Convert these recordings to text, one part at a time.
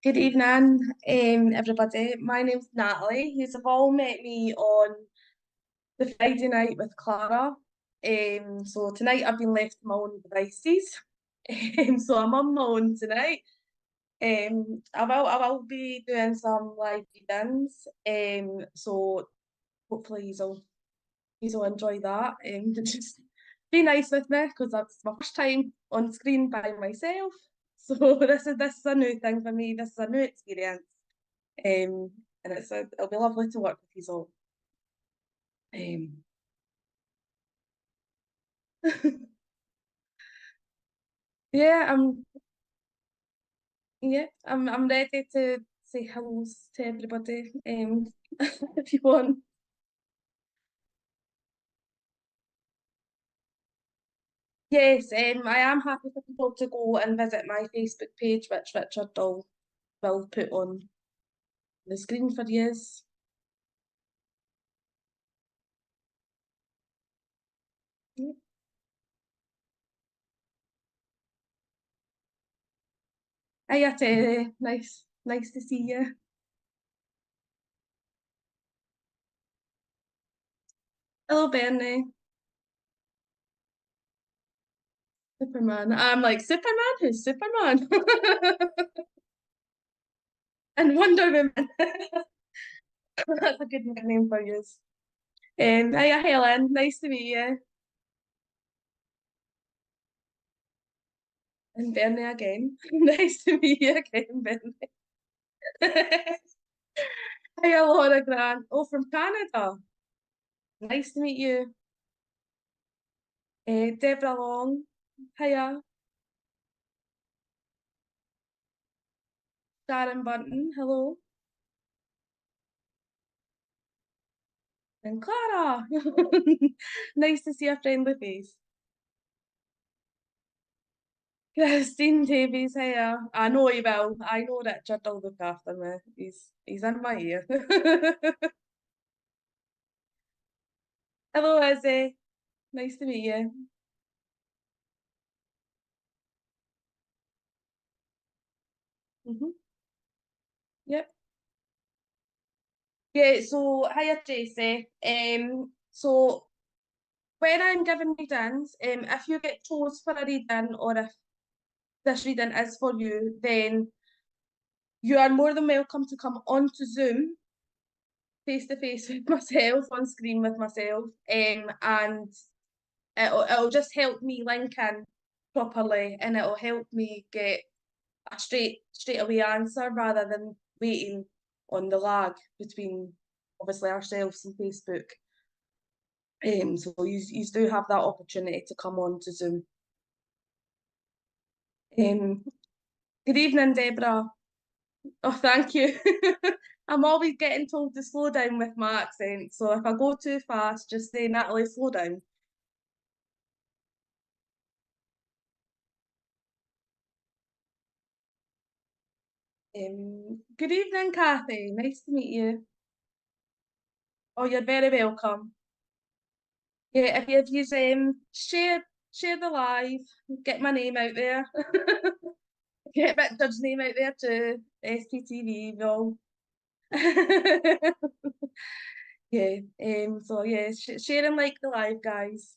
Good evening, everybody. My name's Natalie. You've all met me on the Friday night with Clara. So tonight I've been left to my own devices. So I'm on my own tonight. I will be doing some live readings. So hopefully you'll enjoy that. Just be nice with me because that's my first time on screen by myself. So this is a new thing for me. This is a new experience. Um, and it'll be lovely to work with you all. Um, yeah, I'm ready to say hellos to everybody. If you want. Yes, I am happy for people to go and visit my Facebook page, which Richard will put on the screen for you. Yeah. Hiya Terry, nice to see you. Hello Bernie, Superman. I'm like Superman. Who's Superman? And Wonder Woman. That's a good nickname for you. Hiya Helen, nice to meet you. And Bernie again. Nice to meet you again, Bernie. Hiya Laura Grant. Oh, from Canada. Nice to meet you. Deborah Long. Hiya. Sharon Bunton. Hello. And Clara. Nice to see a friendly face. Christine Davies, hiya. I know he will. I know Richard will look after me. He's in my ear. Hello, Izzy. Nice to meet you. Yep. Yeah, so hiya Tracy. So when I'm giving readings, if you get chose for a reading or if this reading is for you, then you are more than welcome to come onto Zoom face to face with myself, on screen with myself, and it'll just help me link in properly, and it'll help me get a straight away answer rather than waiting on the lag between obviously ourselves and Facebook. So you do have that opportunity to come on to Zoom. Um, Good evening, Deborah. Oh, thank you. I'm always getting told to slow down with my accent, so if I go too fast, just say, Natalie, slow down. Good evening, Kathy. Nice to meet you. Oh, you're very welcome. Yeah, if you share the live, get my name out there, get Richard's name out there to STTV, well. Yeah, so yeah, share and like the live, guys.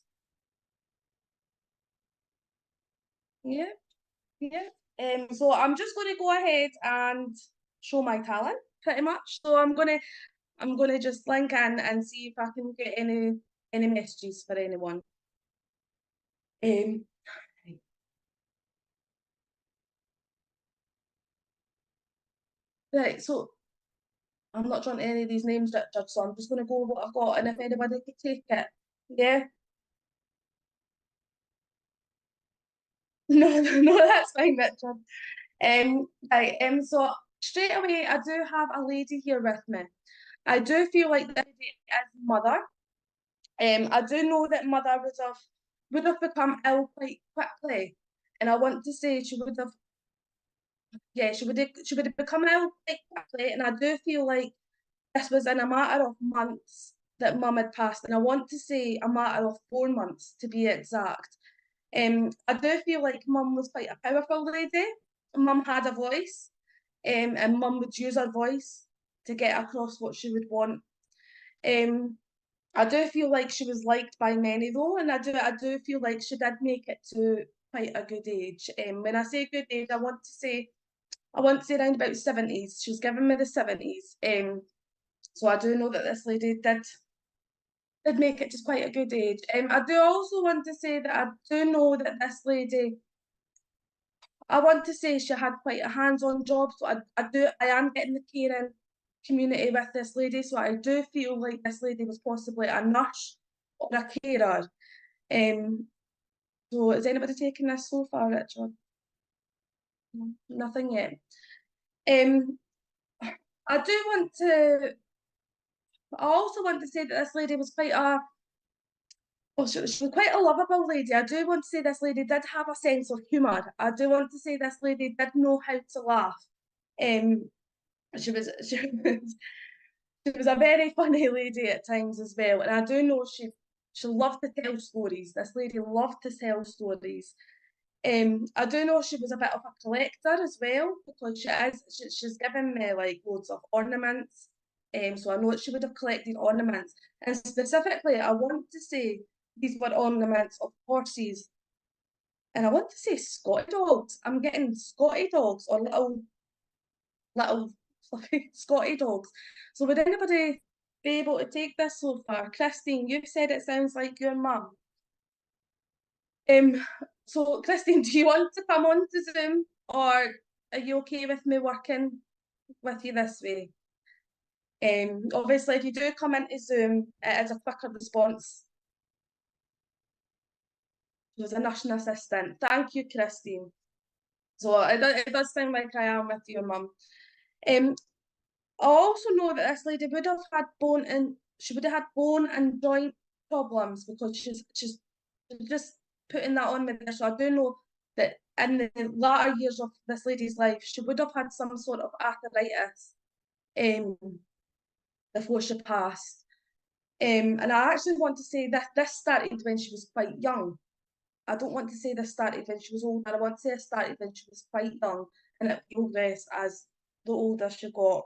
Yeah, yeah. So I'm just going to go ahead and show my talent, pretty much. So I'm gonna just link in and see if I can get any messages for anyone. Um, right. So I'm not trying any of these names, Richard. So I'm just going to go with what I've got, and if anybody could take it, yeah. No, that's fine, Richard. Right. So straight away, I do have a lady here with me. I do feel like this lady is mother. I do know that mother would have become ill quite quickly, and I want to say she would have, yeah, she would have become ill quite quickly, and I do feel like this was in a matter of months that mum had passed, and I want to say a matter of 4 months to be exact. I do feel like mum was quite a powerful lady. Mum had a voice. and mum would use her voice to get across what she would want. I do feel like she was liked by many though, and I do feel like she did make it to quite a good age. When I say good age, I want to say around about 70s. She was giving me the 70s. So I do know that this lady did make it to quite a good age. I do also want to say that I do know that this lady, I want to say she had quite a hands-on job. So I am getting the caring community with this lady. So I do feel like this lady was possibly a nurse or a carer. So is anybody taking this so far, Richard? No, nothing yet. Um, I also want to say that this lady was she was quite a lovable lady. I do want to say this lady did have a sense of humour. I do want to say this lady did know how to laugh. Um, she was a very funny lady at times as well, and I do know she loved to tell stories. This lady loved to tell stories. I do know she was a bit of a collector as well because she's given me like loads of ornaments. So I know that she would have collected ornaments, and specifically, I want to say these were ornaments of horses, and I want to say Scotty dogs. I'm getting Scotty dogs or little fluffy Scotty dogs. So would anybody be able to take this so far? Christine, you've said it sounds like your mum. Um, so Christine, do you want to come on to Zoom, or are you okay with me working with you this way? Obviously, if you do come into Zoom, it is a quicker response. She was a nursing assistant. Thank you, Christine. So it does sound like I am with your mum. I also know that this lady would have had she would have had bone and joint problems because she's just putting that on me there. So I do know that in the latter years of this lady's life, she would have had some sort of arthritis before she passed. And I actually want to say that this started when she was quite young. I don't want to say this started when she was older. I want to say it started when she was quite young, and it progressed as the older she got.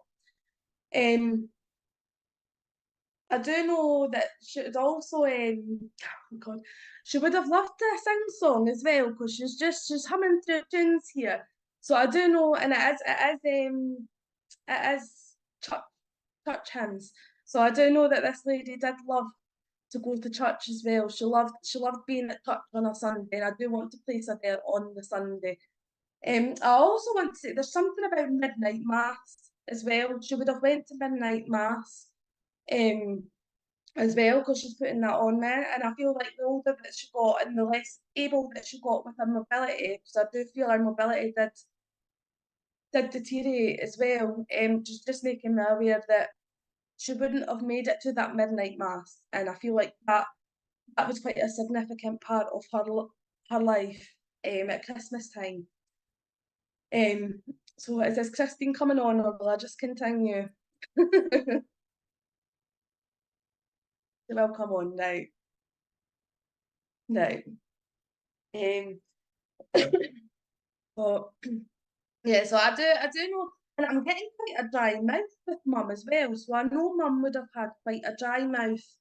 I do know that she would also, oh God, she would have loved to sing song as well because she's humming through tunes here. So I do know, and it is church hymns. So I do know that this lady did love to go to church as well. She loved being at church on a Sunday, and I do want to place her there on the Sunday. I also want to say there's something about midnight mass as well. She would have went to midnight mass. As well because she's putting that on there, and I feel like the older that she got and the less able that she got with her mobility, because I do feel her mobility did deteriorate as well. Just making me aware that she wouldn't have made it to that midnight mass, and I feel like that was quite a significant part of her life at Christmas time. So is this Christine coming on, or will I just continue? She will come on now. Now. Um, but yeah, so I do know, and I'm getting quite a dry mouth with mum as well. So I know mum would have had quite a dry mouth. She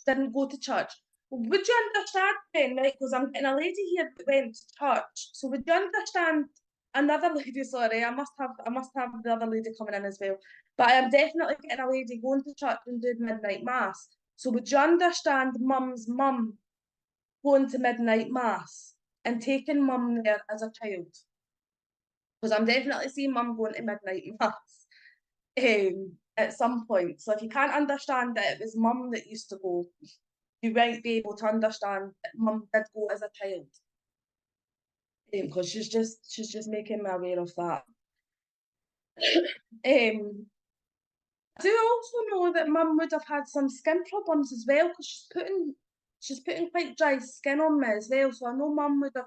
didn't go to church. Would you understand then, right? Because I'm getting a lady here that went to church. So would you understand another lady? Sorry, I must have the other lady coming in as well. But I am definitely getting a lady going to church and doing midnight mass. So would you understand mum's mum going to midnight mass and taking mum there as a child? Because I'm definitely seeing mum going to midnight mass at some point. So if you can't understand that it was mum that used to go, you might be able to understand that mum did go as a child. Because she's just making me aware of that. um, I do also know that mum would have had some skin problems as well because she's putting quite dry skin on me as well. So I know mum would have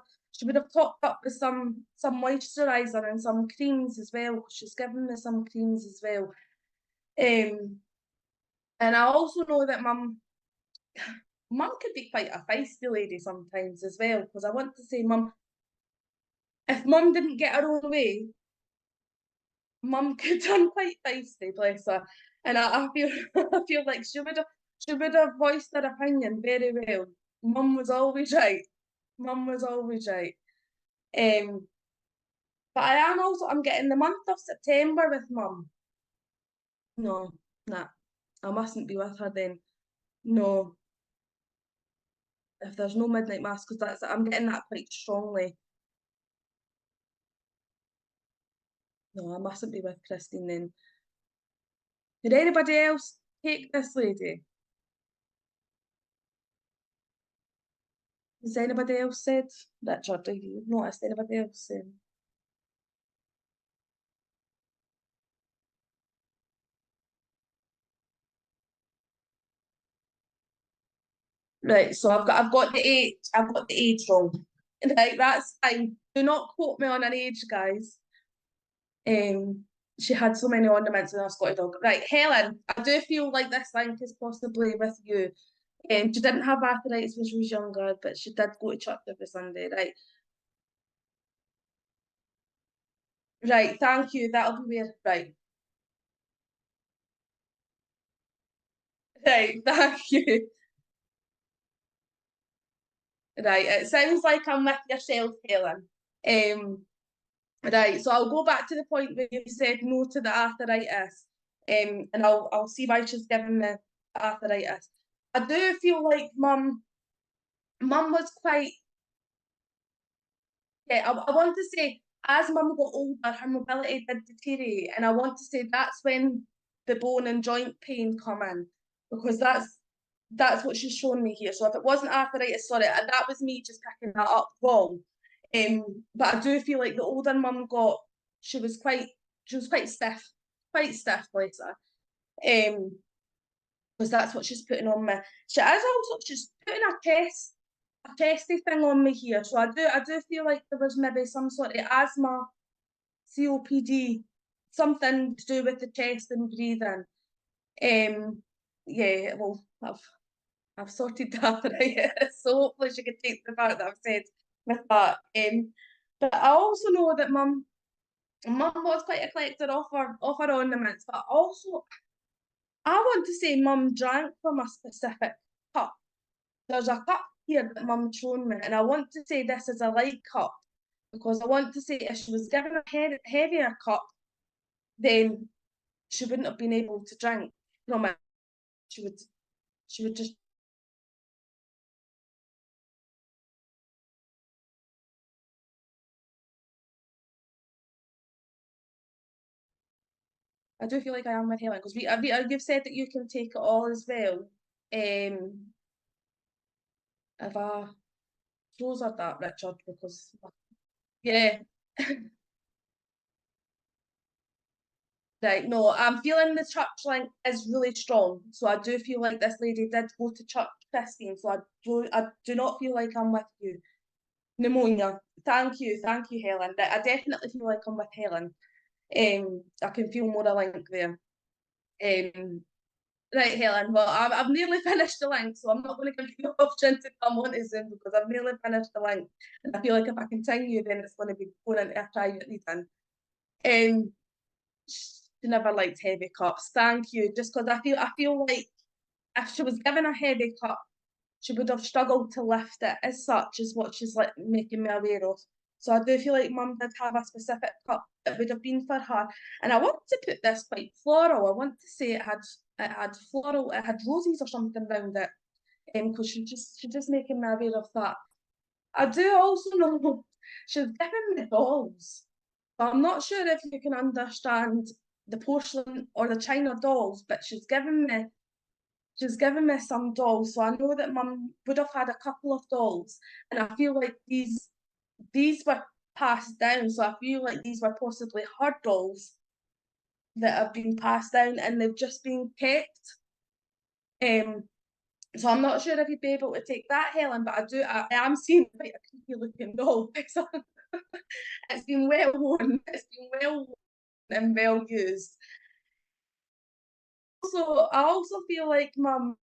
topped up with some moisturiser and some creams as well because she's given me some creams as well. And I also know that mum could be quite a feisty lady sometimes as well because I want to say if mum didn't get her own way, Mum could turn quite feisty, bless her. And I feel I feel like she would have voiced her opinion very well. Mum was always right. Mum was always right. Um, but I'm getting the month of September with mum. No, nah, I mustn't be with her then. No, if there's no midnight mass, because I'm getting that quite strongly. No, I mustn't be with Christine then. Did anybody else take this lady? Has anybody else said? Richard, have you noticed anybody else saying? Right, so I've got the age wrong. Right, that's fine. Do not quote me on an age, guys. Um, she had so many ornaments when I was Scottish dog. Right, Helen, I do feel like this link is possibly with you. She didn't have arthritis when she was younger, but she did go to church every Sunday. Right, right. Thank you. That'll be where. Right, right. Thank you. Right. It sounds like I'm with yourself, Helen. Um, right. So I'll go back to the point where you said no to the arthritis. And I'll see why she's given me arthritis. I do feel like mum was quite. Yeah, I want to say, as mum got older, her mobility did deteriorate, and I want to say that's when the bone and joint pain come in, because that's what she's shown me here. So if it wasn't arthritis, sorry, that was me just picking that up wrong. But I do feel like the older mum got, she was quite stiff, bless her. Because that's what she's putting on me. She's putting a testy thing on me here. So I do feel like there was maybe some sort of asthma, COPD, something to do with the chest and breathing. Yeah, well, I've sorted that right. So hopefully she can take the part that I've said with that. But I also know that mum was quite eclectic of her ornaments, but also I want to say mum drank from a specific cup. There's a cup here that mum shown me, and I want to say this is a light cup because I want to say if she was given a heavier cup, then she wouldn't have been able to drink from it. She would she would just. I do feel like I am with Helen because you've said that you can take it all as well. If I froze at that, Richard, because yeah. Right, no, I'm feeling the church link is really strong. So I do feel like this lady did go to church, Christine. So I do not feel like I'm with you. Pneumonia. Thank you, Helen. I definitely feel like I'm with Helen. I can feel more a link there. Um, right, Helen. Well, I've nearly finished the link, so I'm not going to give you the option to come on to Zoom because I've nearly finished the link, and I feel like if I continue, then it's going to be going into a private reading. Um, she never liked heavy cups. Thank you. Just because I feel like if she was given a heavy cup, she would have struggled to lift it as such as what she's like making me aware of. So I do feel like mum did have a specific cup that would have been for her. And I want to put this quite floral. I want to say it had floral, it had roses or something around it. Because she's just making me aware of that. I do also know she's given me dolls. But I'm not sure if you can understand the porcelain or the china dolls, but she's given me some dolls. So I know that mum would have had a couple of dolls, and I feel like these were passed down. So I feel like these were possibly her dolls that have been passed down, and they've just been kept. Um, so I'm not sure if you'd be able to take that, Helen, but I am seeing quite a creepy looking doll. It's been well worn. It's been well worn and well used. Also, I also feel like mum.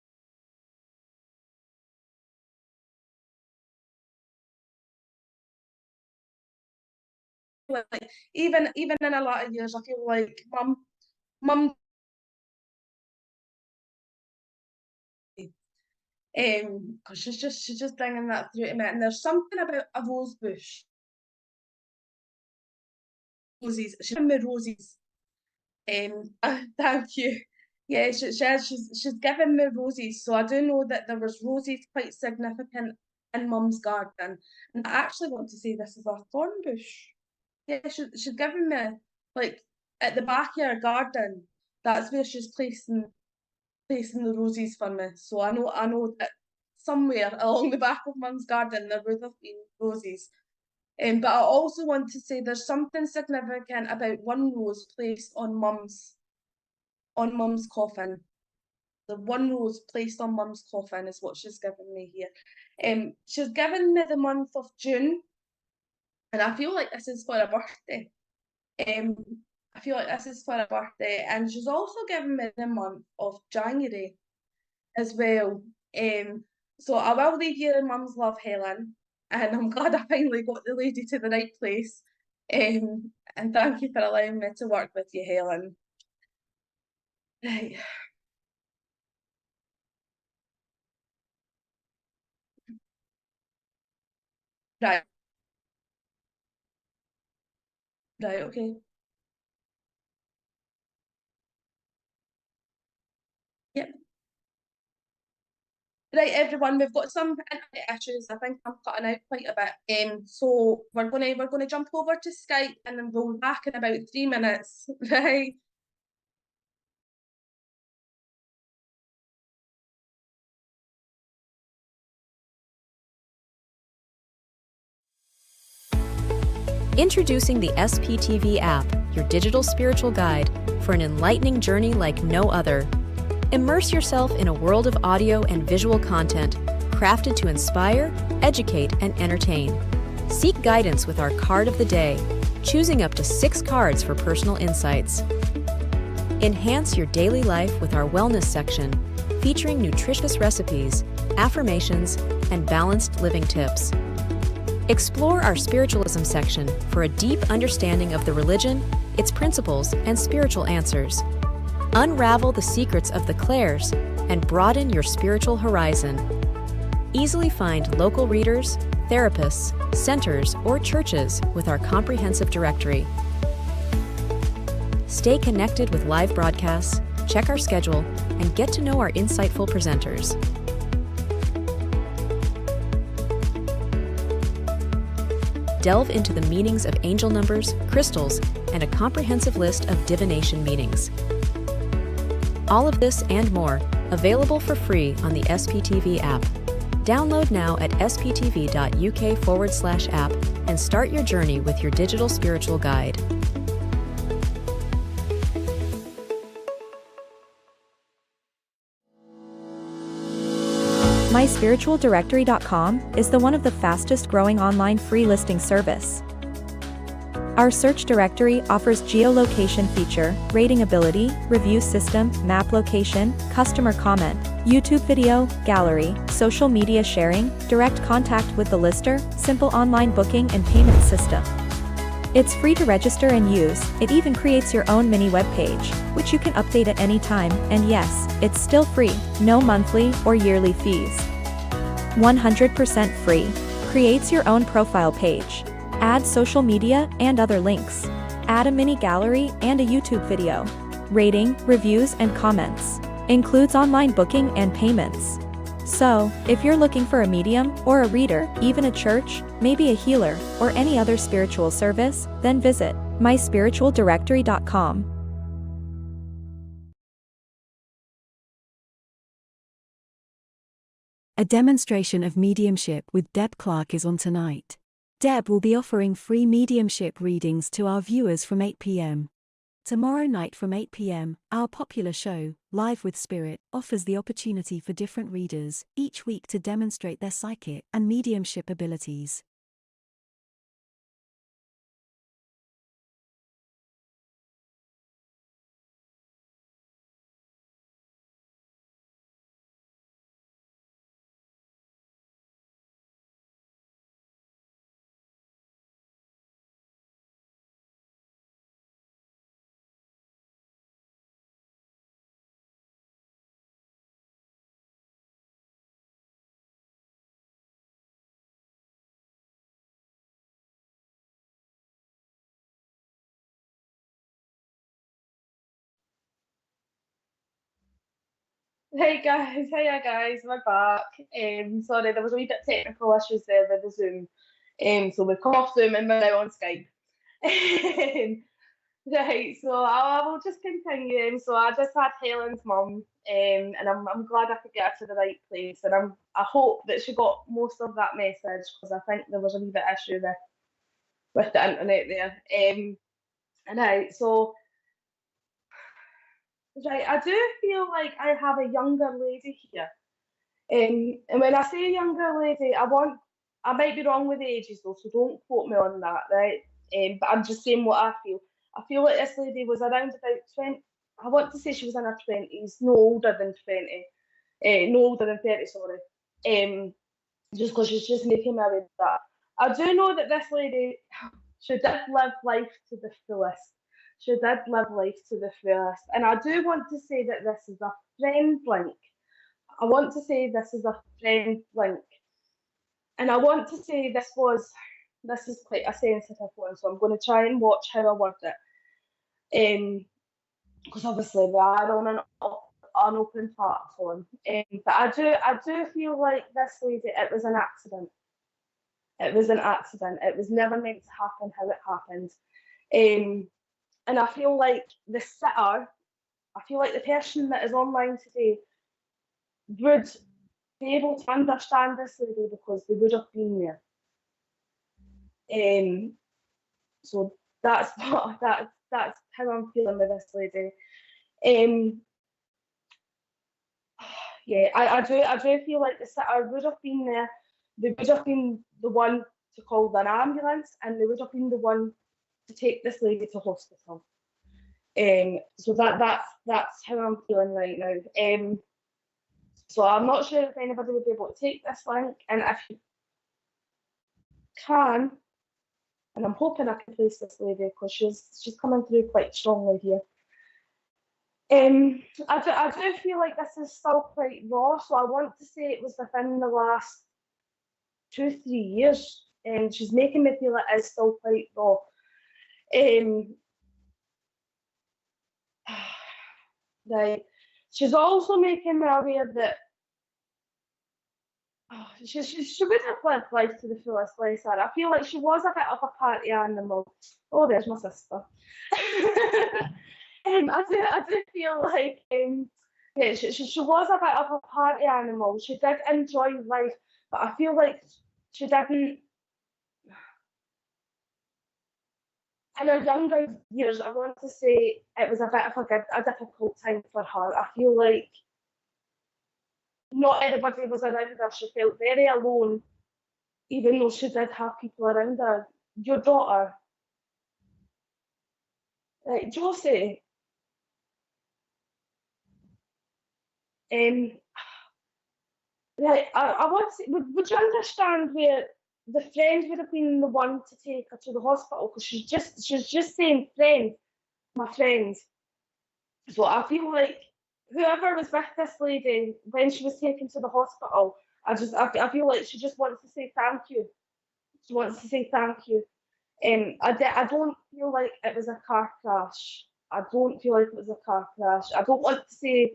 like even in a lot of years, I feel like mum, because she's just bringing that through to me, and there's something about a rose bush, roses. She's giving me roses. Thank you. Yeah, she's given me roses, so I do know that there was roses quite significant in Mum's garden, and I actually want to say this is a thorn bush. Yeah, she's given me like at the back of her garden. That's where she's placing the roses for me. So I know that somewhere along the back of Mum's garden there would have been roses. But I also want to say there's something significant about one rose placed on Mum's coffin. The one rose placed on Mum's coffin is what she's given me here. She's given me the month of June, and I feel like this is for a birthday. Um, I feel like this is for a birthday, and she's also given me the month of January as well. So I will leave you in Mum's love, Helen, and I'm glad I finally got the lady to the right place. And thank you for allowing me to work with you, Helen. Right, right, right, okay. Yep. Right, everyone, we've got some internet issues. I think I'm cutting out quite a bit. So we're gonna jump over to Skype and then we'll be back in about 3 minutes. Right. Introducing the SPTV app, your digital spiritual guide for an enlightening journey like no other. Immerse yourself in a world of audio and visual content crafted to inspire, educate, and entertain. Seek guidance with our card of the day, choosing up to 6 cards for personal insights. Enhance your daily life with our wellness section, featuring nutritious recipes, affirmations, and balanced living tips. Explore our spiritualism section for a deep understanding of the religion, its principles, and spiritual answers. Unravel the secrets of the clairs and broaden your spiritual horizon. Easily find local readers, therapists, centers, or churches with our comprehensive directory. Stay connected with live broadcasts, check our schedule, and get to know our insightful presenters. Delve into the meanings of angel numbers, crystals, and a comprehensive list of divination meanings. All of this and more, available for free on the SPTV app. Download now at sptv.uk/app and start your journey with your digital spiritual guide. MySpiritualDirectory.com is one of the fastest growing online free listing service. Our search directory offers geolocation feature, rating ability, review system, map location, customer comment, YouTube video, gallery, social media sharing, direct contact with the lister, simple online booking and payment system. It's free to register and use. It even creates your own mini web page, which you can update at any time, and yes, it's still free, no monthly or yearly fees. 100% free. Creates your own profile page. Add social media and other links. Add a mini gallery and a YouTube video. Rating, reviews and comments. Includes online booking and payments. So, if you're looking for a medium or a reader, even a church, maybe a healer, or any other spiritual service, then visit myspiritualdirectory.com. A demonstration of mediumship with Deb Clark is on tonight. Deb will be offering free mediumship readings to our viewers from 8 p.m. Tomorrow night from 8 p.m., our popular show, Live with Spirit, offers the opportunity for different readers each week to demonstrate their psychic and mediumship abilities. Hey guys, hiya guys, we're back. Sorry, there was a wee bit technical issues there with the Zoom. So we've come off Zoom and we're now on Skype. Right, so I will just continue. So I just had Helen's mum, and I'm glad I could get her to the right place, and I hope that she got most of that message because I think there was a wee bit issue with the internet there. And so right, I do feel like I have a younger lady here. And when I say younger lady, I might be wrong with the ages though, so don't quote me on that, right? But I'm just saying what I feel. I feel like this lady was around about 20, I want to say she was in her 20s, no older than 20, no older than 30, sorry. Just because she's just making me aware of that. I do know that this lady, she did live life to the fullest. She did live life to the fullest. And I do want to say that this is a friend link. I want to say this is a friend link. And I want to say this is quite a sensitive one, so I'm going to try and watch how I word it. Because obviously we are on an open platform. But I do feel like this lady, it was an accident. It was an accident. It was never meant to happen how it happened. And I feel like the sitter, I feel like the person that is online today would be able to understand this lady because they would have been there. So that's that's how I'm feeling with this lady. Yeah, I do feel like the sitter would have been there. They would have been the one to call an ambulance, and they would have been the one to take this lady to hospital. So that's how I'm feeling right now. So I'm not sure if anybody would be able to take this link, and if you can, and I'm hoping I can place this lady because she's coming through quite strongly here. I do feel like this is still quite raw, so I want to say it was within the last 2-3 years, and she's making me feel it is still quite raw. Right. She's also making me aware that she would have lived life to the fullest, bless her. I feel like she was a bit of a party animal. Oh, there's my sister. I do feel like yeah, she was a bit of a party animal. She did enjoy life, but I feel like she didn't. In her younger years, I want to say it was a bit of a difficult time for her. I feel like not everybody was around her. She felt very alone, even though she did have people around her. Your daughter, like Josie, like I want to, would you understand where the friend would have been the one to take her to the hospital because she's just saying friend, my friend. So I feel like whoever was with this lady when she was taken to the hospital, I feel like she just wants to say thank you. She wants to say thank you. I don't feel like it was a car crash. I don't feel like it was a car crash. I don't want to say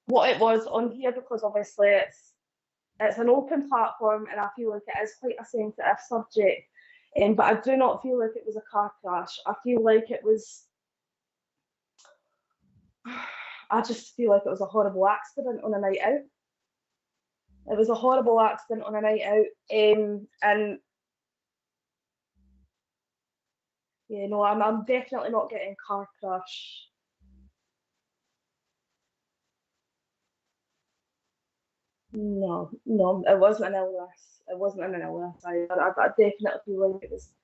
what it was on here because obviously it's an open platform and I feel like it is quite a sensitive subject. But I do not feel like it was a car crash. I feel like it was. I just feel like it was a horrible accident on a night out. It was a horrible accident on a night out, and yeah, no, I'm definitely not getting car crash. No, no, it wasn't an illness. It wasn't an illness. I definitely feel like it was.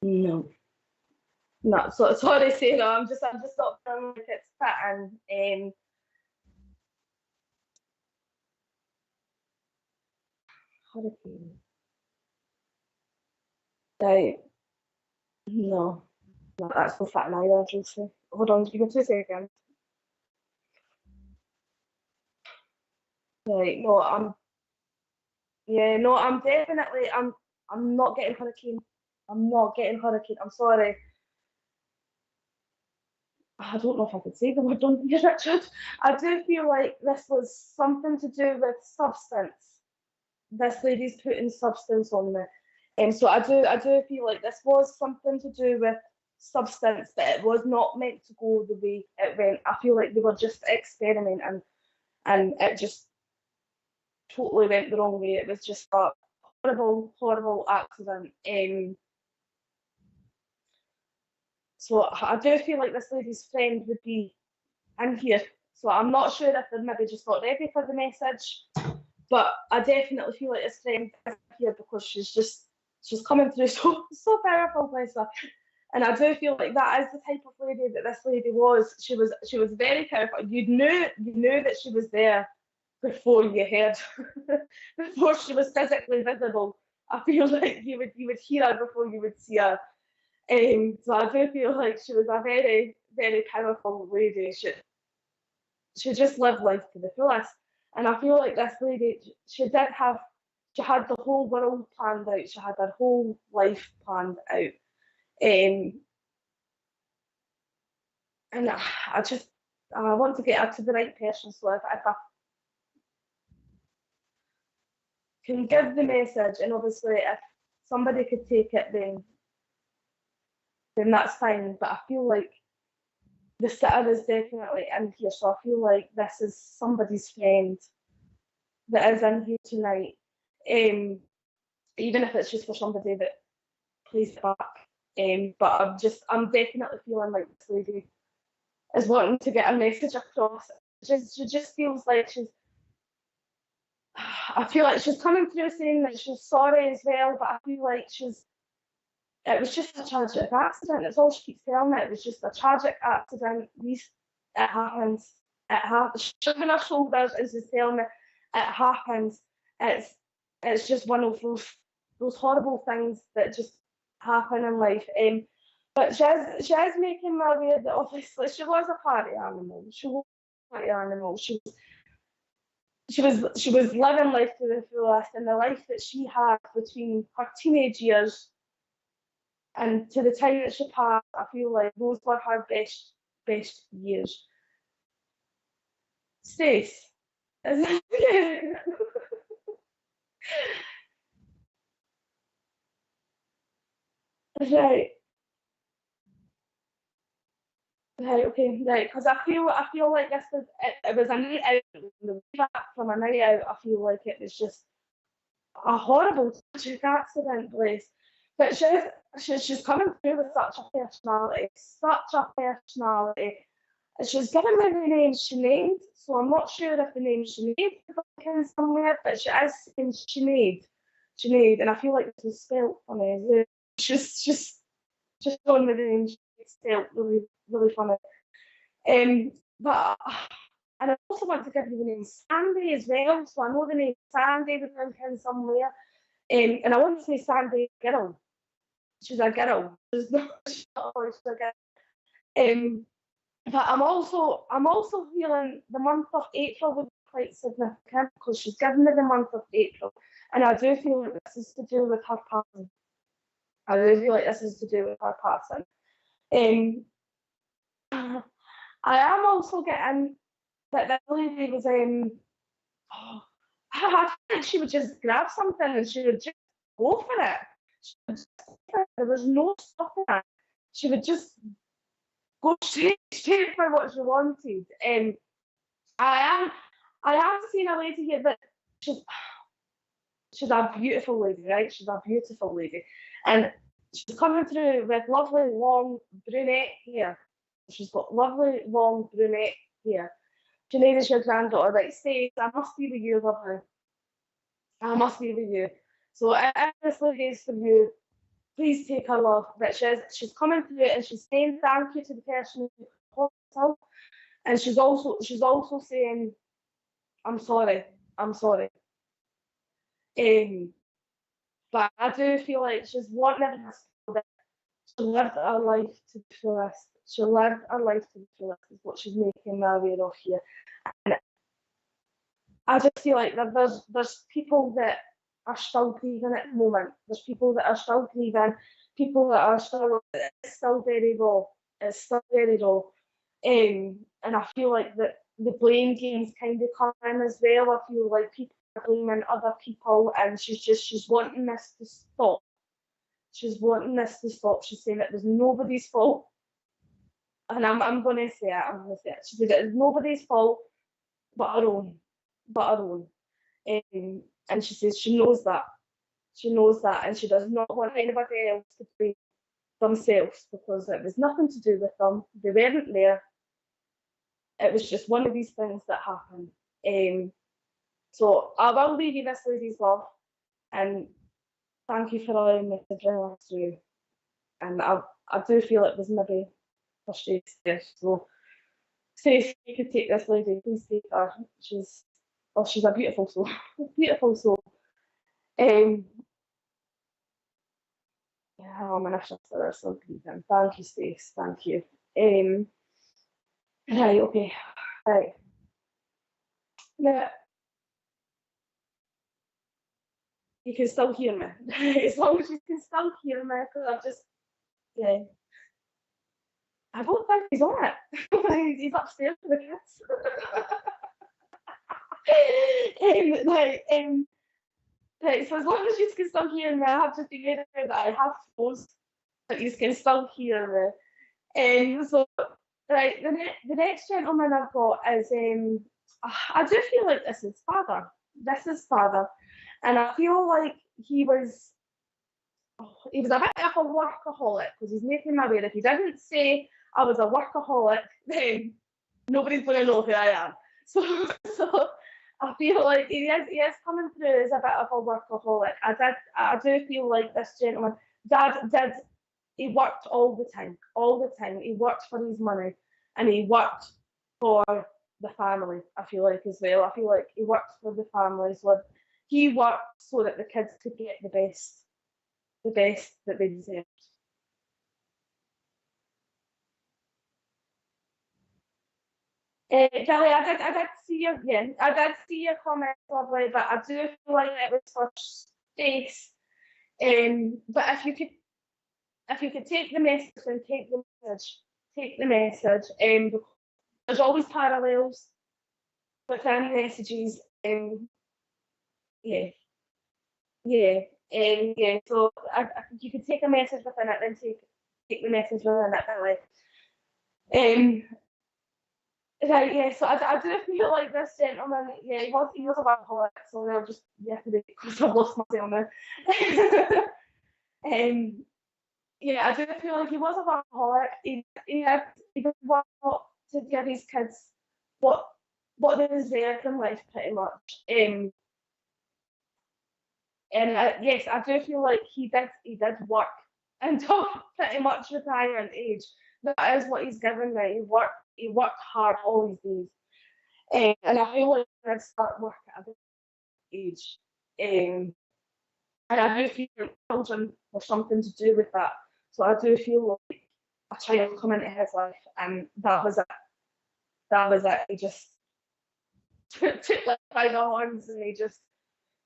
No, no. So sorry, Sarah. I'm just not feeling like it's fitting. Hurricane. Right. No, no, that's not fitting either, Josie. Hold on, give me 2 seconds. Right. No, yeah, no, I'm not getting hurricane. I'm not getting hurricane. I'm sorry. I don't know if I could say the word on here, Richard. I do feel like this was something to do with substance. This lady's putting substance on me. So I do feel like this was something to do with substance, that it was not meant to go the way it went. I feel like they were just experimenting, and it just totally went the wrong way. It was just a horrible, horrible accident. So I do feel like this lady's friend would be in here. So I'm not sure if they're maybe just not ready for the message, but I definitely feel like this friend is here because she's coming through so powerful, bless her. And I do feel like that is the type of lady that this lady was. She was very powerful. You knew that she was there before you heard, before she was physically visible. I feel like you would hear her before you would see her. So I do feel like she was a very, very powerful lady. She just lived life to the fullest. And I feel like this lady, she had the whole world planned out. She had her whole life planned out. And I want to get her to the right person. So if I can give the message, and obviously if somebody could take it, then that's fine. But I feel like the sitter is definitely in here, so I feel like this is somebody's friend that is in here tonight. Even if it's just for somebody that plays it back. But I'm definitely feeling like this lady is wanting to get a message across. She just feels like I feel like she's coming through saying that she's sorry as well, but I feel like it was just a tragic accident. That's all she keeps telling me. It was just a tragic accident. It happens. It happens. She's shrugging her shoulders and she's telling me it happens. It's just one of those horrible things that just happen in life. But she is making me aware that obviously she was a party animal. She was a party animal. She was living life to the fullest, and the life that she had between her teenage years and to the time that she passed, I feel like those were her best years. Stace. Right. Right, okay, right. Because I feel like this was it was a night out. The way back from a night out, I feel like it was just a horrible tragic accident, bless. But she's coming through with such a personality, She's given me the name Sinead, so I'm not sure if the name Sinead is in somewhere, but she is saying Sinead, and I feel like this is spelled funny. She's just showing me the name Sinead spelled really, really funny. But and I also want to give you the name Sandy as well, so I know the name Sandy was in somewhere. And I want to say Sandy girl. She's a girl. She's not a boy, she's a girl. But I'm also feeling the month of April would be quite significant because she's given me the month of April, and I do feel like this is to do with her passing. I am also getting that this lady was I think she would just grab something and she would just go for it. There was no stopping her. She would just go straight for what she wanted. I am seeing a lady here that she's a beautiful lady, right? She's a beautiful lady, and she's coming through with lovely long brunette hair. She's got lovely long brunette hair. Sinead is your granddaughter, right? Say, I must be with you, lovely. I must be with you. So if this lady is for you, please take her, love. But she's coming through and she's saying thank you to the person who hospital, and she's also saying, I'm sorry. But I do feel like she's wanting everyone to feel that she lived her life to the fullest. She lived her life to the fullest is what she's making me aware of here. And I just feel like there's people that are still grieving at the moment. There's people that are still grieving, people that are still, it's still very raw. It's still very raw. And I feel like that the blame games kind of come in as well. I feel like people are blaming other people, and she's wanting this to stop. She's wanting this to stop. She's saying it was nobody's fault. And I'm gonna say it, She said it is nobody's fault but her own. And she says she knows that. She knows that, and she does not want anybody else to blame themselves, because it was nothing to do with them. They weren't there. It was just one of these things that happened. So I will leave you this lady's love, and thank you for allowing me to bring her through. And I do feel it was maybe frustrating. So say you could take this lady, please take her. She's a beautiful soul. Beautiful soul. Yeah, I'm an officer, so grieving. Thank you, Stace. Thank you. Right, okay. Right. Now, you can still hear me. As long as you can still hear me, because I'm just, yeah. I don't think he's on it. He's upstairs with the kids. Right, so as long as you can still hear me, I have to figure out that I have froze, but you can still hear me. So, right, the next gentleman I've got is, I do feel like this is father. This is father. And I feel like he was a bit of a workaholic, because he's making my way. If he didn't say I was a workaholic, then nobody's going to know who I am. So I feel like he is coming through as a bit of a workaholic. I do feel like this gentleman, he worked all the time. He worked for his money, and he worked for the family, I feel like, as well. I feel like he worked for the family, so he worked so that the kids could get the best that they deserved. Kelly, I did see your comments, lovely, but I do feel like it was for Stace. But if you could take the message and take the message. There's always parallels within messages. Yeah. So you could take a message within it, and take the message within it, really. Right, yeah, so I do feel like this gentleman, yeah, he was a workaholic, so they'll just, because I've lost myself now. Yeah, I do feel like he was a workaholic. He did want to give his kids what they deserved in life, pretty much. And yes, I do feel like he did work until pretty much retirement age. That is what he's given me. He worked hard all these days. And I feel like he did start work at a big age. And I do feel children were something to do with that. So I do feel like a child come into his life, and that was it. He just took like by the horns, and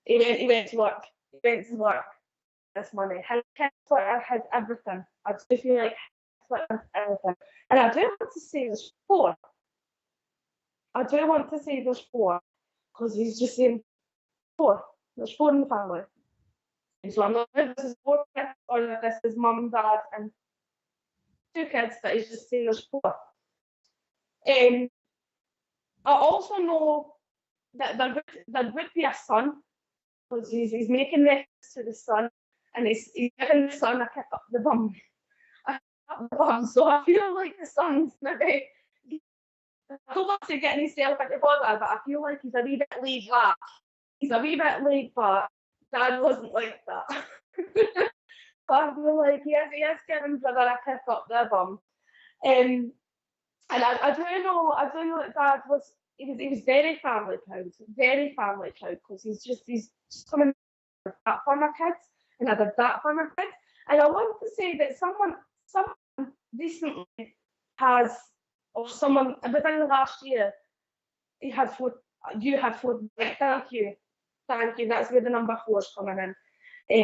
he went to work. He went to work. This money. His kids had everything. I do feel like everything. And I do want to say there's four. Because he's just saying four. There's four in the family. And so I'm not sure if this is 4 kids or if this is mum, dad, and 2 kids, but he's just saying there's 4. I also know that there would be a son, because he's making reference to the son, and he's giving the son a kick up the bum. So I feel like the son's maybe, I don't want to get himself into bother, but I feel like he's a wee bit laid back. Dad wasn't like that. But I feel like he is giving brother a kick up the bum. And I do know that Dad was very family proud, because he's just coming that for my kids, and I did that for my kids. And I want to say that someone recently has, or someone within the last year, you had 4. Thank you. That's where the number 4 is coming in.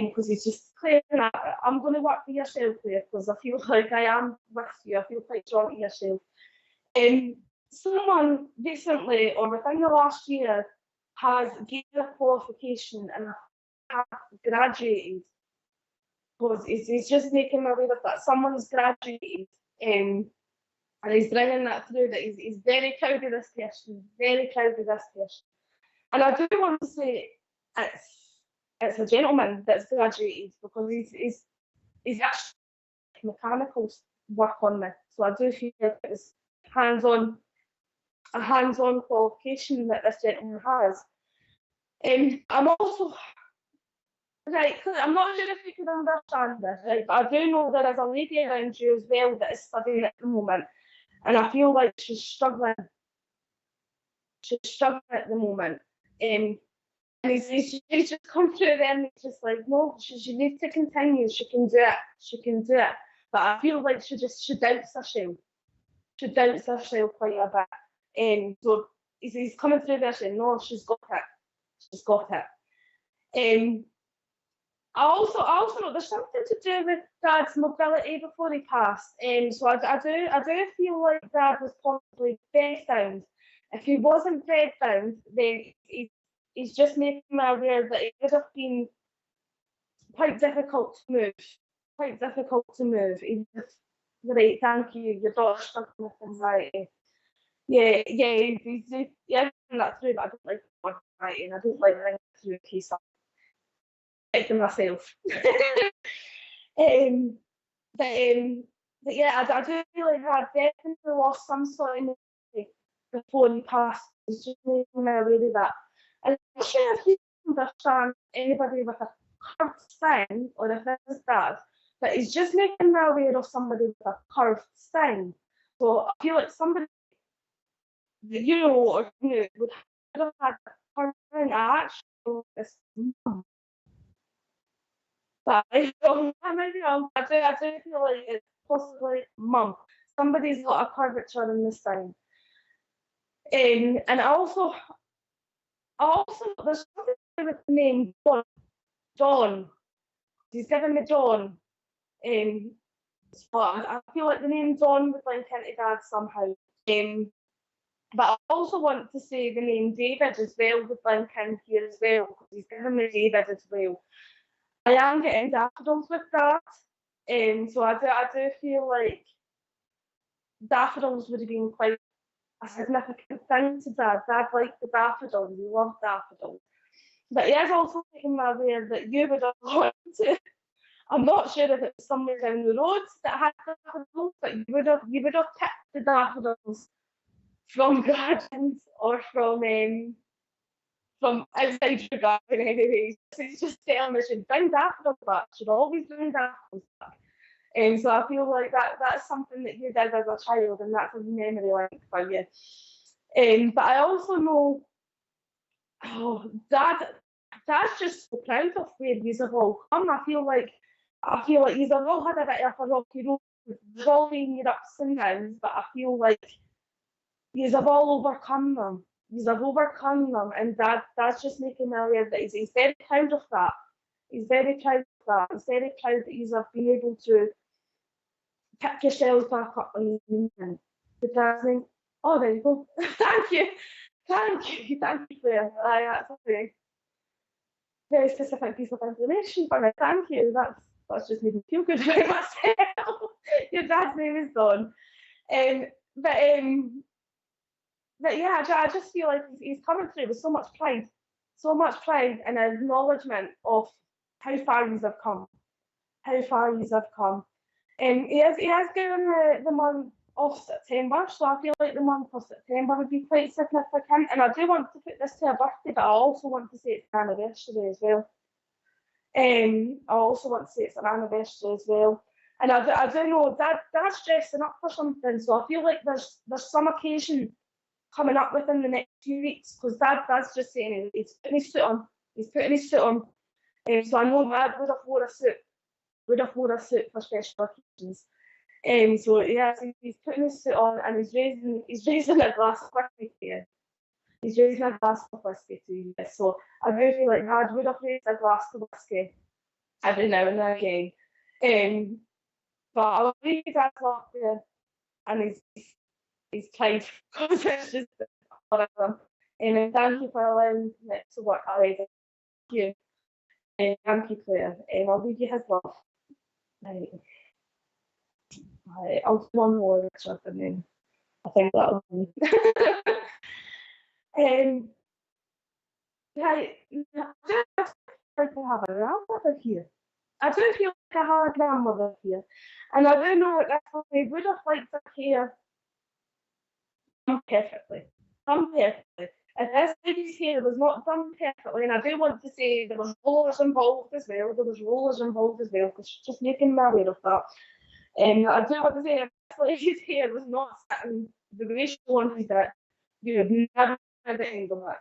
Because he's just clearing that. I'm going to work for yourself, Claire, because I feel like I am with you. I feel quite strong to yourself. Someone recently, or within the last year, has gained a qualification and have graduated. Because he's just making me aware of that. Someone's graduated, and he's bringing that through, that he's very proud of this person, very proud of this person. And I do want to say it's a gentleman that's graduated, because he's actually mechanical work on me. So I do feel like it's a hands-on qualification that this gentleman has. I'm also, right, I'm not sure if you can understand this, right, but I do know there is a lady around you as well that is studying at the moment, and I feel like she's struggling. She's struggling at the moment. And he's just come through there, and he's just like, no, she needs to continue. She can do it. She can do it. But I feel like she doubts herself. She doubts herself quite a bit. And so he's coming through there saying, no, she's got it. She's got it. I also know there's something to do with Dad's mobility before he passed. So I do feel like Dad was possibly bedbound. If he wasn't bedbound, then he's just making me aware that it would have been quite difficult to move. Quite difficult to move. He's just, right, thank you. Your daughter's struggling with anxiety. Yeah, he's that through, but I don't like anxiety, and I don't like ringing through a case of protecting myself. But yeah, I do feel like I definitely lost some sort of memory before he passed. It's just making me aware of that. And I'm not sure if you understand anybody with a curved spine, or if it's Dad, but he's just making me aware of somebody with a curved spine. So I feel like somebody that you know or knew would have had a curved spine. I actually know this mum. But I don't, I maybe I do feel like it's possibly mum. Somebody's got a curvature in the spine. And also there's something to do with the name John. He's given me John. So I feel like the name John would link into Dad somehow. But I also want to say the name David as well would link in here as well, because he's given me David as well. I am getting daffodils with that. So I do feel like daffodils would have been quite a significant thing to Dad. Dad liked the daffodils, he loved daffodils. But he is also making me aware that you would have gone to, I'm not sure if it was somewhere down the road that had daffodils, but you would have picked the daffodils from gardens, or from outside your garden anyway. So he's just telling me, should bring daffodils back, should always bring daffodils back. So I feel like that's something that you did as a child, and that's a memory link for you. But I also know, Dad's just so proud of where you have all come. I feel like you have all had a bit of a rocky road. There's all been your ups and downs, but I feel like you have all overcome them. You have overcome them, and Dad's just making me aware that he's very proud of that. He's very proud of that. He's very proud that you have been able to pick yourselves back up on your feet. Oh, there you go. Thank you, Claire. That's a very specific piece of information for me. Thank you. That's just made me feel good about myself. Your dad's name is Don. But yeah, I just feel like he's coming through with so much pride and acknowledgement of how far you have come. He has given the month of September, so I feel like the month of September would be quite significant. And I do want to put this to a birthday, but I also want to say it's an anniversary as well. And I do know Dad's dressing up for something, so I feel like there's some occasion coming up within the next few weeks, because Dad's just saying he's putting his suit on. So I know Dad would have wore a suit for special occasions. So yeah, he's putting his suit on, and he's raising a glass of whiskey to you. He's raising a glass of whiskey to you. So I do feel like Dad would have raised a glass of whiskey every now and again. But I believe Dad's laughing, and his time because it's just whatever. And thank you for allowing me to work already. Thank you. Thank you, Claire. I'll leave you his love. Right. I'll do one more extra and then I think that'll be. Right, I just like to have a grandmother here. I do feel like I have a grandmother here. And I do know that they would have liked to hear done perfectly. Done perfectly. If this lady's hair was not done perfectly, and I do want to say there was rollers involved as well, because she's just making me aware of that. I do want to say if this lady's hair was not sitting the way she wanted it, you would never hear the end of it.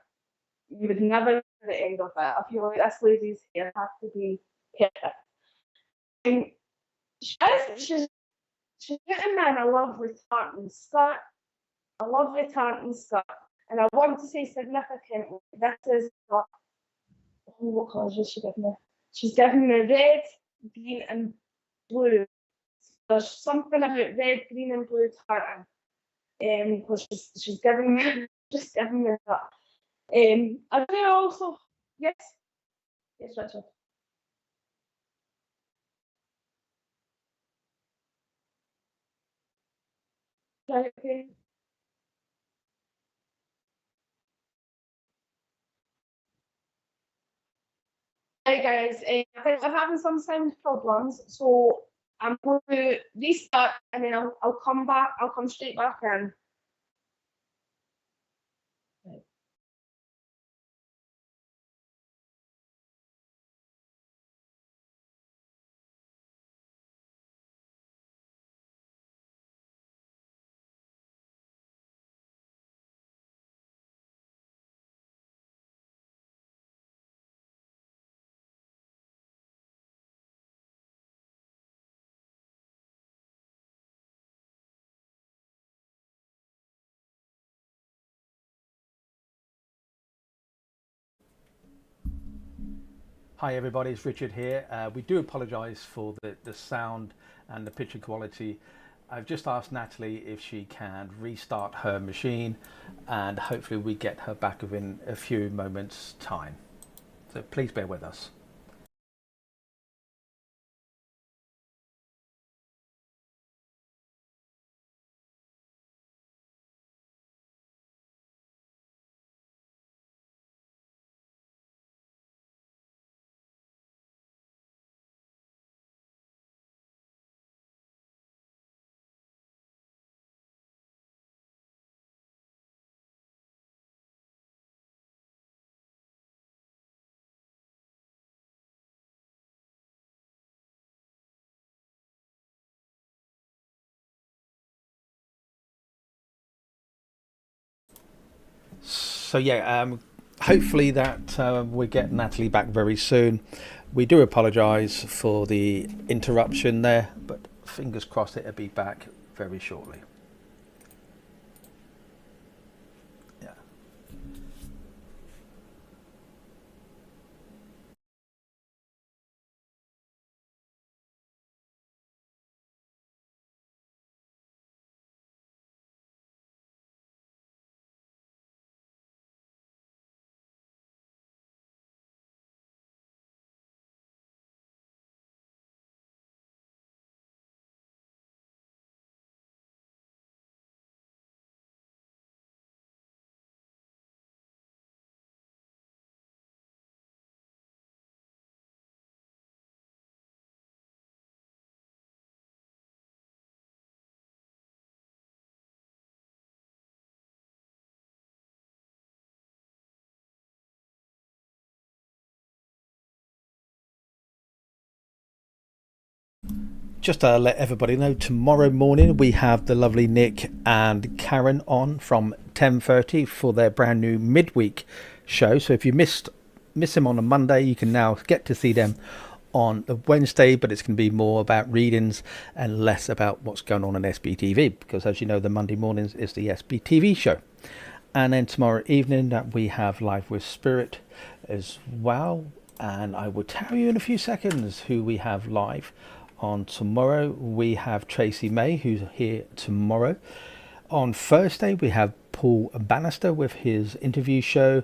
You would never hear the end of it. I feel like this lady's hair has to be perfect. And she's getting me in a lovely tartan skirt, and I want to say significantly, this is what colours is she giving me? She's giving me red, green, and blue. There's something about red, green, and blue tartan. Because she's giving me just giving me that. I do also yes, Richard. Right, okay. Right, guys, I think I'm having some sound problems, so I'm going to restart and then I'll come back. I'll come straight back in. Right. Hi everybody, it's Richard here. We do apologise for the sound and the picture quality. I've just asked Natalie if she can restart her machine and hopefully we get her back within a few moments time. So please bear with us. So yeah, hopefully that we get Natalie back very soon. We do apologise for the interruption there, but fingers crossed it'll be back very shortly. Yeah. Just to let everybody know, tomorrow morning we have the lovely Nick and Karen on from 10:30 for their brand new midweek show. So if you miss them on a Monday, you can now get to see them on the Wednesday, but it's going to be more about readings and less about what's going on SBTV, because as you know, the Monday mornings is the SBTV show. And then tomorrow evening that we have Live with Spirit as well, and I will tell you in a few seconds who we have live on tomorrow. We have Tracy May, who's here tomorrow. On Thursday, we have Paul Bannister with his interview show.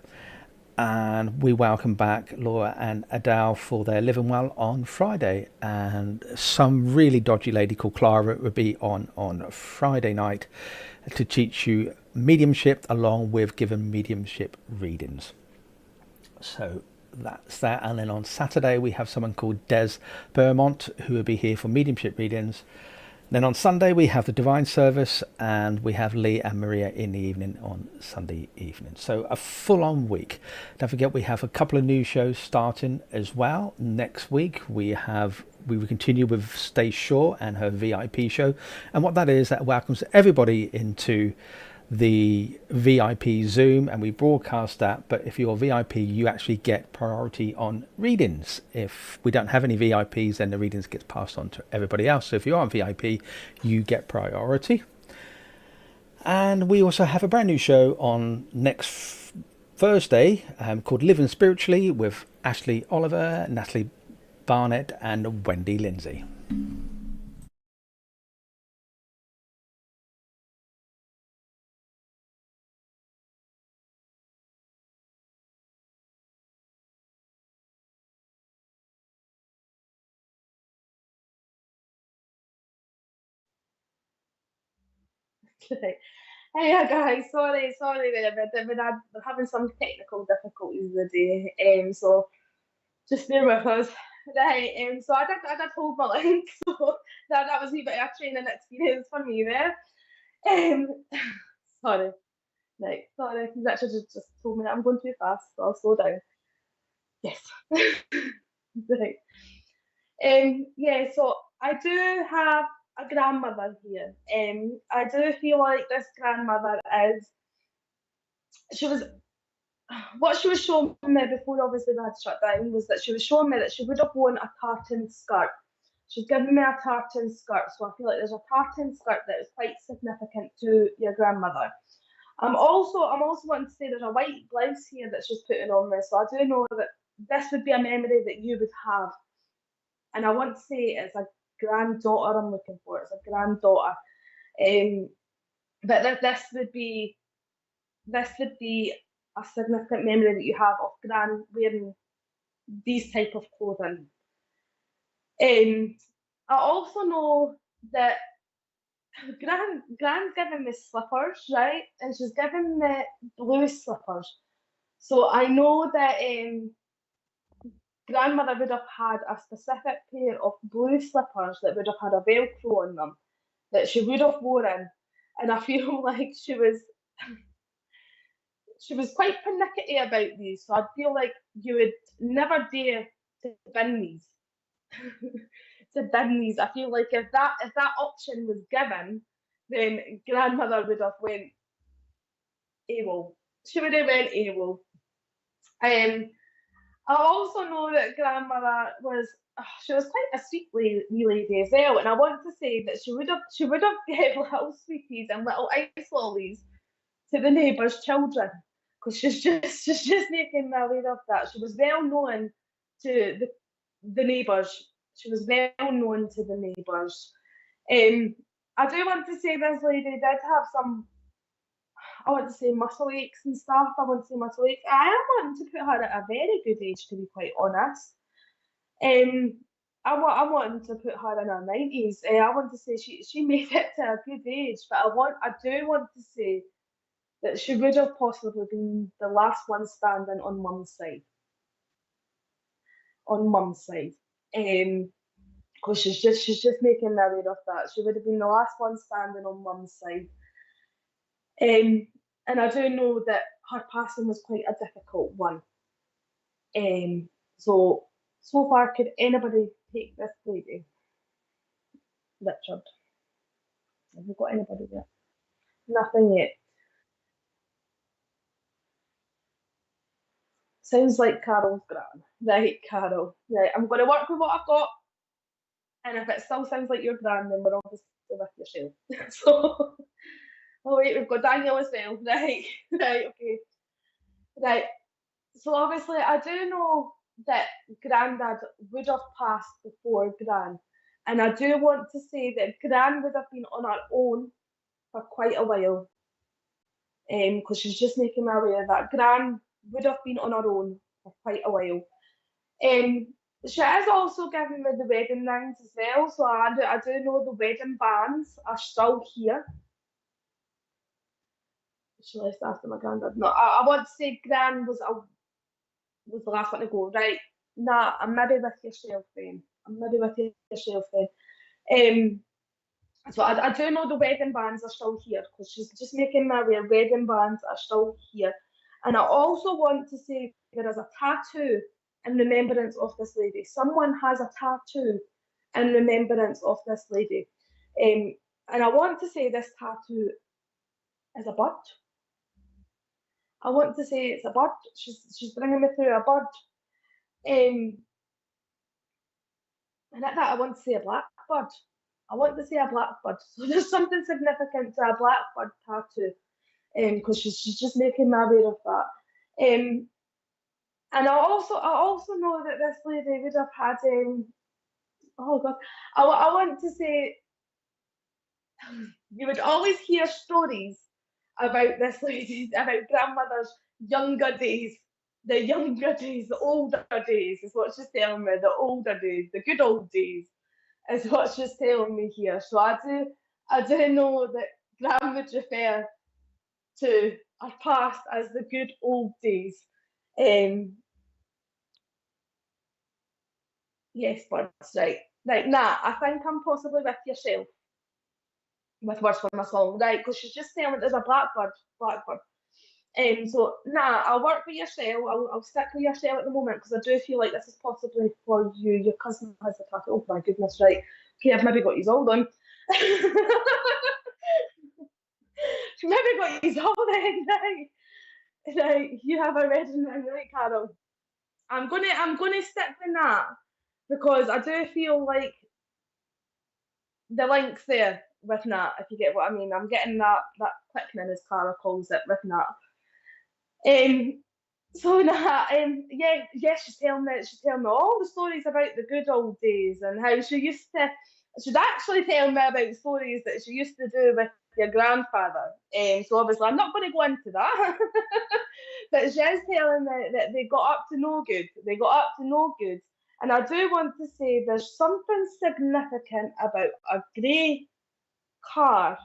And we welcome back Laura and Adele for their Living Well on Friday. And some really dodgy lady called Clara will be on Friday night to teach you mediumship along with giving mediumship readings. So that's that. And then on Saturday, we have someone called Des Beaumont who will be here for mediumship readings. Then on Sunday we have the Divine Service, and we have Lee and Maria in the evening on Sunday evening. So a full-on week. Don't forget we have a couple of new shows starting as well. Next week we will continue with Stay Shaw and her VIP show. And what that is, that welcomes everybody into the VIP Zoom, and we broadcast that. But if you're VIP, you actually get priority on readings. If we don't have any VIPs, then the readings gets passed on to everybody else. So if you are on VIP, you get priority. And we also have a brand new show on next Thursday called Living Spiritually with Ashley Oliver, Natalie Barnett and Wendy Lindsay. Hey guys, sorry there, but we're having some technical difficulties today. So just bear with us. Right, so I did hold my link, so that was a wee bit of a training experience for me there. Sorry. Right, sorry, he's actually just told me that I'm going too fast, so I'll slow down. Yes. Right. Yeah, so I do have a grandmother here. I do feel like this grandmother she was what she was showing me before obviously we had shut down was that she was showing me that she would have worn a tartan skirt. She's given me a tartan skirt, so I feel like there's a tartan skirt that is quite significant to your grandmother. I'm also wanting to say there's a white blouse here that she's putting on me, so I do know that this would be a memory that you would have. And I want to say it's a granddaughter I'm looking for. It's a granddaughter. But this would be a significant memory that you have of Gran wearing these type of clothing. I also know that Gran's given me slippers, right? And she's given me blue slippers. So I know that grandmother would have had a specific pair of blue slippers that would have had a Velcro on them that she would have worn. And I feel like she was quite pernickety about these. So I feel like you would never dare to bin these. To bin these. I feel like if that option was given, then grandmother would have went AWOL. She would have went AWOL. I also know that grandmother was quite a sweet wee lady as well, and I want to say that she would have given little sweeties and little ice lollies to the neighbours' children, because she's just making me aware of that. She was well known to the neighbours. She was well known to the neighbours. I do want to say this lady did have some, I want to say muscle aches and stuff. I want to say muscle aches. I am wanting to put her at a very good age, to be quite honest. I'm wanting to put her in her 90s. I want to say she made it to a good age, but I do want to say that she would have possibly been the last one standing on Mum's side. On Mum's side. Because she's just making me aware of that. She would have been the last one standing on Mum's side. And I do know that her passing was quite a difficult one. So far, could anybody take this lady? Richard. Have you got anybody yet? Nothing yet. Sounds like Carol's gran. Right, Carol. Right, I'm going to work with what I've got. And if it still sounds like your gran, then we're obviously with yourself. So, oh wait, we've got Daniel as well. Right, right, okay. Right, so obviously I do know that Grandad would have passed before Gran. And I do want to say that Gran would have been on her own for quite a while, because she's just making me aware that Gran would have been on her own for quite a while. She has also given me the wedding rings as well, so I do know the wedding bands are still here. She left after my granddad. No, I want to say Gran was the last one to go. Right, nah, I'm maybe with yourself then. So I do know the wedding bands are still here, because she's just making me aware wedding bands are still here. And I also want to say there is a tattoo in remembrance of this lady. Someone has a tattoo in remembrance of this lady. And I want to say this tattoo is a bird. I want to say it's a bird. She's bringing me through a bird. And at that, I want to say a blackbird. I want to say a blackbird. So there's something significant to a blackbird tattoo, because she's just making me aware of that. And I also know that this lady would have had oh god, I want to say you would always hear stories about this lady, about grandmother's younger days. The younger days, the older days is what she's telling me. The older days, the good old days is what she's telling me here. So I do know that Gran would refer to our past as the good old days. Yes, birds, right. Right, nah, I think I'm possibly with yourself with words for my song, right? Because she's just telling me there's a blackbird. So nah, I'll work with yourself. I'll stick with yourself at the moment, because I do feel like this is possibly for you. Your cousin has a tattoo. Oh my goodness, right? Okay, I've maybe got you all done. Maybe got you all then, right? Right, you have a wedding ring, right, Carol? I'm gonna stick with that, because I do feel like the link's there with Nat, if you get what I mean. I'm getting that quickening, as Clara calls it, with Nat. So Nat, she's telling me all the stories about the good old days, and how she'd actually tell me about stories that she used to do with your grandfather. So obviously I'm not going to go into that. But she is telling me that they got up to no good. And I do want to say there's something significant about a grey car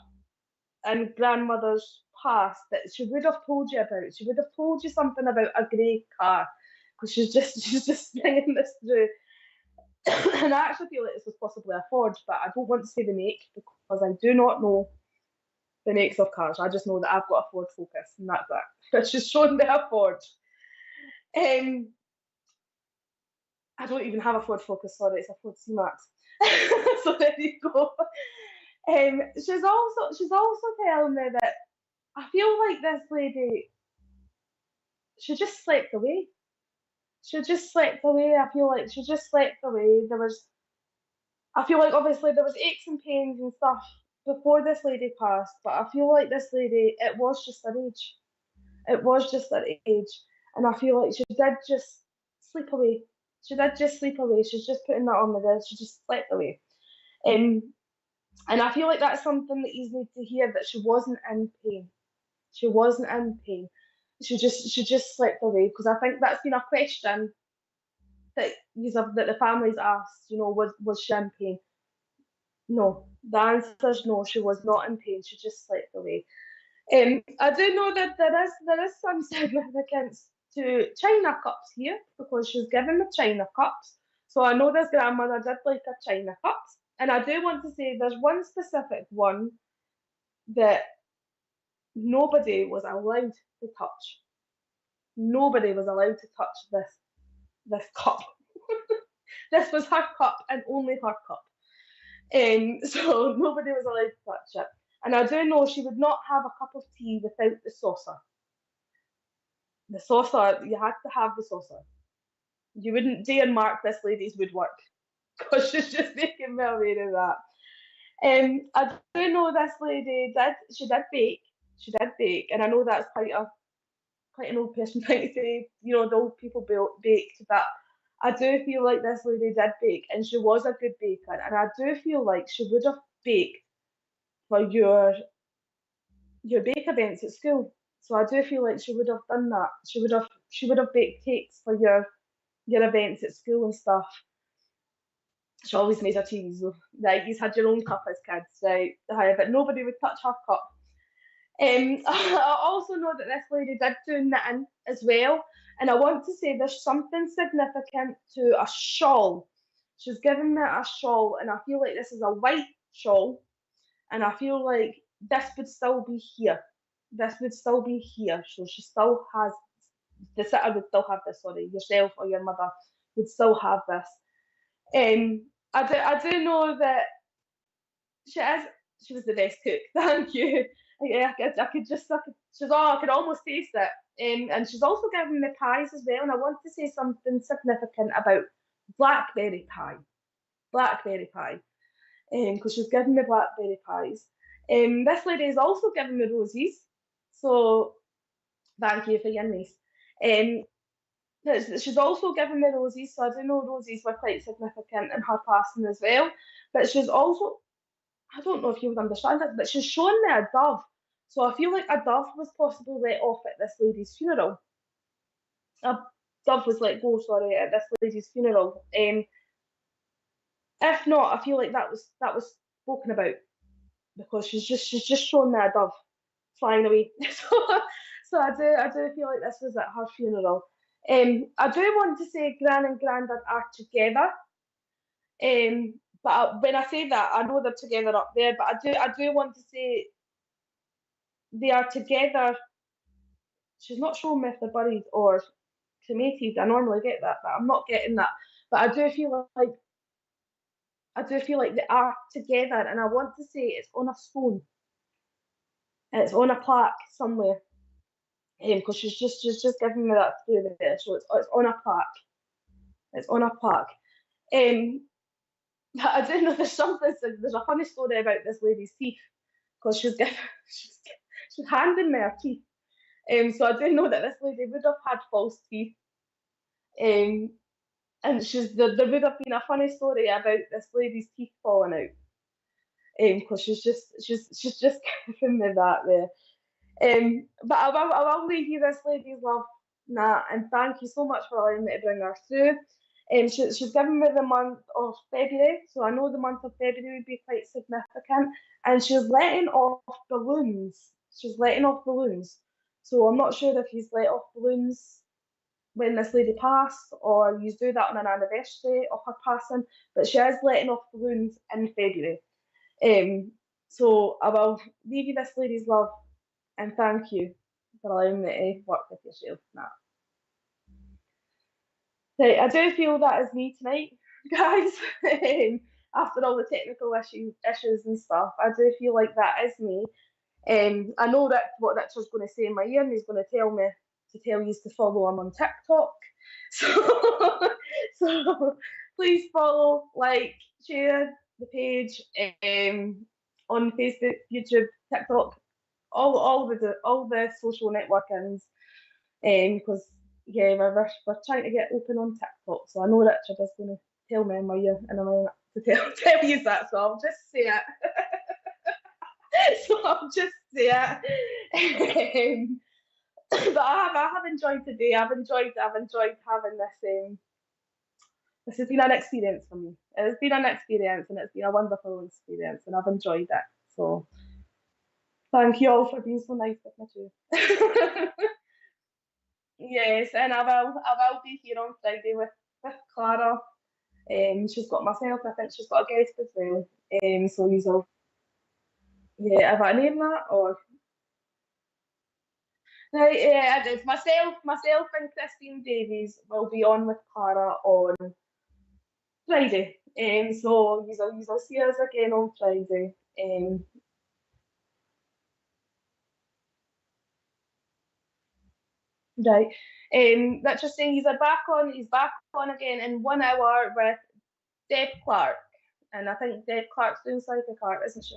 in grandmother's past that she would have told you about. She would have told you something about a grey car, because she's just bringing this through. And I actually feel like this was possibly a Ford, but I don't want to say the make, because I do not know the makes of cars. I just know that I've got a Ford Focus, and that's that. But she's shown me a Ford. I don't even have a Ford Focus, sorry, it's a Ford C-Max. So there you go. She's also telling me that I feel like this lady, she just slept away. I feel like she just slept away. I feel like obviously there was aches and pains and stuff before this lady passed, but I feel like this lady, it was just her age. And I feel like she did just sleep away. She's just putting that on the list. She just slept away. And I feel like that's something that you need to hear, that she wasn't in pain. She just slept away, because I think that's been a question that the family's asked. Was she in pain? No, the answer is no. She was not in pain. She just slept away. I do know that there is some significance to china cups here, because she's given me china cups. So I know this grandmother did like her china cups, and I do want to say there's one specific one that nobody was allowed to touch. Nobody was allowed to touch this cup. This was her cup, and only her cup. So nobody was allowed to touch it. And I do know she would not have a cup of tea without the saucer. The saucer, you had to have the saucer. You wouldn't dare mark this lady's woodwork, because she's just making me aware of that. I do know this lady did bake, and I know that's quite an old person thing to say. The old people baked, but I do feel like this lady did bake, and she was a good baker, and I do feel like she would have baked for your your bake events at school. So I do feel like she would have done that. She would have baked cakes for your events at school and stuff. She always made her teas. Right, you had your own cup as kids, right? But nobody would touch her cup. I also know that this lady did do knitting as well, and I want to say there's something significant to a shawl. She's given me a shawl, and I feel like this is a white shawl, and I feel like this would still be here. This would still be here, so she still has, the sitter would still have this, sorry, yourself or your mother would still have this. I do know that she was the best cook. Thank you. I could almost taste it. And she's also given me pies as well. And I want to say something significant about blackberry pie. Blackberry pie. Because she's given me blackberry pies. This lady has also given me roses. So thank you for your niece. She's also given me roses, so I do know roses were quite significant in her passing as well. But she's also, I don't know if you would understand it, but she's shown me a dove. So I feel like a dove was possibly let off at this lady's funeral. A dove was let go, sorry, at this lady's funeral. If not, I feel like that was spoken about, because she's just shown me a dove flying away. So I do feel like this was at her funeral. I do want to say Gran and Grandad are together. But when I say that, I know they're together up there. But I do want to say they are together. She's not showing me if they're buried or cremated. I normally get that, but I'm not getting that. But I do feel like they are together, and I want to say it's on a stone. It's on a plaque somewhere. Because she's just giving me that through there, so it's on a plaque. It's on a plaque. I do know there's a funny story about this lady's teeth, because she's handing me her teeth. So I do know that this lady would have had false teeth. And there would have been a funny story about this lady's teeth falling out. Because she's just giving me that there. But I will leave you this lady's love, Nat, and thank you so much for allowing me to bring her through. She's given me the month of February, so I know the month of February would be quite significant. And she's letting off balloons. She's letting off balloons. So I'm not sure if he's let off balloons when this lady passed, or you do that on an anniversary of her passing, but she is letting off balloons in February. So I will leave you this lady's love, and thank you for allowing me to work with yourself, Nat. Right, I do feel that is me tonight, guys. After all the technical issues and stuff, I do feel like that is me. I know what Richard's going to say in my ear, and he's going to tell me to tell you to follow him on TikTok. So please follow, like, share the page on Facebook, YouTube, TikTok, all the social networkings, because we're trying to get open on TikTok. So I know Richard is going to tell me in my ear, and I'm going to tell you that. So I'll just say it. So I'll just say it. But I have enjoyed today. I've enjoyed having this. This has been an experience for me. It's been an experience, and it's been a wonderful experience, and I've enjoyed it. So thank you all for being so nice with me too. Yes, and I will be here on Friday with Clara. She's got myself. I think she's got a guest as well. So you'll, have I named that or? Right, yeah, it is. Myself and Christine Davies will be on with Clara on Friday. So you'll see us again on Friday. Right. That's just saying he's back on again in 1 hour with Deb Clark. And I think Deb Clark's doing psychic art, isn't she?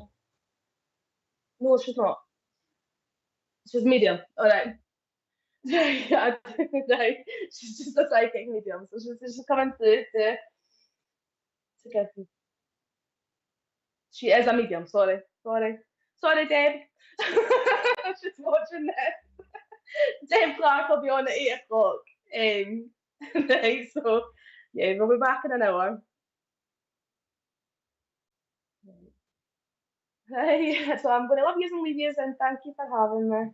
No, she's not. She's medium. All right. Right. She's just a psychic medium, so she's coming through to give. She is a medium. Sorry. Sorry, Deb. I was just watching this. 10 o'clock, I'll be on at 8 o'clock. Right, so yeah, we'll be back in an hour. Right, so I'm going to love yous and leave yous, and thank you for having me.